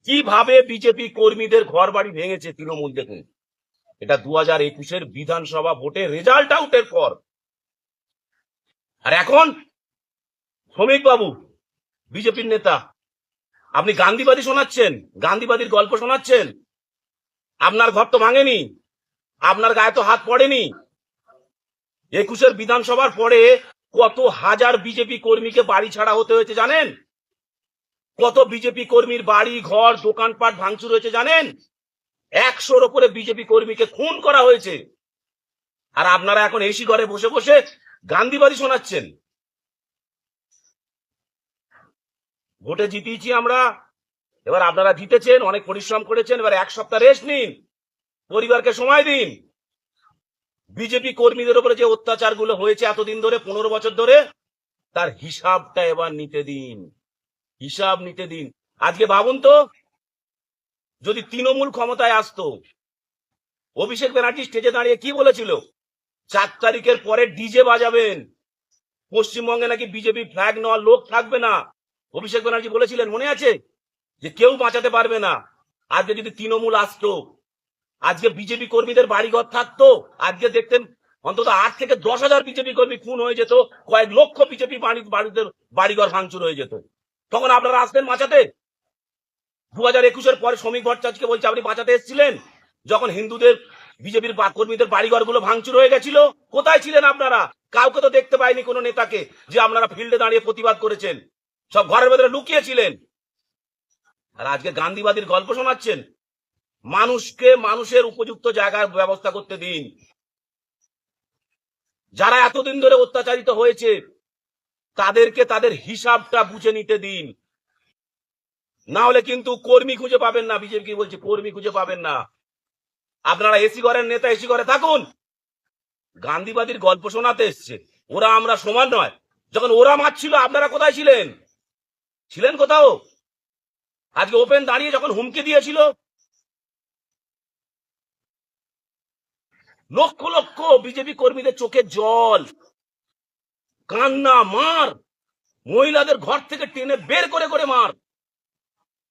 কিভাবে বিজেপি কর্মীদের ঘর বাড়ি ভেঙেছে তৃণমূল, দেখুন। এটা 2021-এর বিধানসভা ভোটে রেজাল্ট আউটের পর। আর এখন শ্রমিক বাবু, বিজেপির নেতা, আপনি গান্ধীবাদী শোনাচ্ছেন, গান্ধীবাদীর গল্প শোনাচ্ছেন। আপনার ঘর তো ভাঙেনি, আপনার গায়ে তো হাত পড়েনি। 21-এর বিধানসভার পরে কত হাজার বিজেপি কর্মীকে বাড়ি ছাড়া হতে হয়েছে জানেন? কত বিজেপি কর্মীর বাড়ি ঘর দোকানপাট ভাঙচুর হয়েছে জানেন? 100-র উপরে বিজেপি কর্মীকে খুন করা হয়েছে। আর আপনারা এখন এসি ঘরে বসে বসে গান্ধীবাদী শোনাচ্ছেন। ভোটে জিতিয়েছি আমরা, এবার আপনারা জিতেছেন, অনেক পরিশ্রম করেছেন, এবার 1 সপ্তাহ রেস্ট নিন, পরিবারকে সময় দিন। বিজেপি কর্মীদের উপরে যে অত্যাচারগুলো হয়েছে এতদিন ধরে, 15 বছর ধরে, তার হিসাবটা এবার নিতে দিন, হিসাব নিতে দিন। আজকে ভাবুন তো, যদি তৃণমূল ক্ষমতায় আসতো, অভিষেক ব্যানার্জি স্টেজে দাঁড়িয়ে কি বলেছিল? 4 তারিখের পরে ডিজে বাজাবেন, পশ্চিমবঙ্গে নাকি বিজেপি ফ্ল্যাগ নেওয়ার লোক থাকবে না। অভিষেক ব্যানার্জি বলেছিলেন, মনে আছে? যে কেউ বাঁচাতে পারবে না। আজকে যদি তৃণমূল আসতো, আজকে বিজেপি কর্মীদের বাড়িঘর থাকতো, আজকে দেখতেন অন্তত 8 থেকে 10,000 বিজেপি কর্মী খুন হয়ে যেত, কয়েক লক্ষ বিজেপি বাড়িঘর ভাঙচুর হয়ে যেত। তখন আপনারা আসতেন বাঁচাতে? 2021-এর পরে শ্রমিক ভট্টাচার্যকে বলছে, আপনি বাঁচাতে এসেছিলেন যখন হিন্দুদের বিজেপির কর্মীদের বাড়িঘর গুলো ভাঙচুর হয়ে গেছিল? কোথায় ছিলেন আপনারা? কাউকে তো দেখতে পাইনি, কোনো নেতাকে যে আপনারা ফিল্ডে দাঁড়িয়ে প্রতিবাদ করেছেন। সব ঘরের ভেতরে লুকিয়েছিলেন। আর আজকে গান্ধীবাদীর গল্প শোনাচ্ছেন। মানুষকে মানুষের উপযুক্ত জায়গার ব্যবস্থা করতে দিন। যারা এতদিন ধরে অত্যাচারিত হয়েছে তাদেরকে তাদের হিসাবটা বুঝে নিতে দিন। না হলে কিন্তু কর্মী খুঁজে পাবেন না। বিজেপি বলছে কর্মী খুঁজে পাবেন না। আপনারা এসি ঘরের নেতা, এসি ঘরে থাকুন। গান্ধীবাদীর গল্প শোনাতে এসছে ওরা আমরা সমান নয়। যখন ওরা মারছিল আপনারা কোথায় ছিলেন? ছিলেন কোথাও? আজকে ওপেন দাঁড়িয়ে যখন হুমকি দিয়েছিল, লক্ষ লক্ষ বিজেপি কর্মীদের চোখে জল, কান্না, মার, মহিলাদের ঘর থেকে টেনে বের করে করে মার।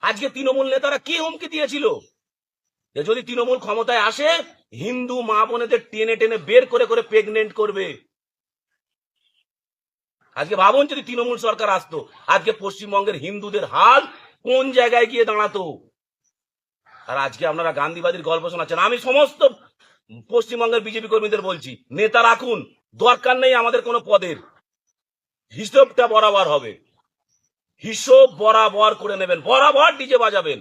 আজকে তৃণমূল নেতারা কি হুমকি দিয়েছিল? যে যদি তৃণমূল ক্ষমতায় আসে, হিন্দু মা বোনেদের টেনে টেনে বের করে করে প্রেগনেন্ট করবে। আজকে ভাবুন, যদি তৃণমূল সরকার আসতো, আজকে পশ্চিমবঙ্গের হিন্দুদের হাল কোন জায়গায় গিয়ে দাঁড়াতো। আর আজকে আপনারা গান্ধীবাদীর গল্প শোনাচ্ছেন। আমি সমস্ত পশ্চিমবঙ্গের বিজেপি কর্মীদের বলছি, নেতা রাখুন, দরকার নেই আমাদের কোনো পদের। হিসেবটা বরাবর হবে, হিসাব বরাবর করে নেবেন, বরাবর ডিজে বাজাবেন।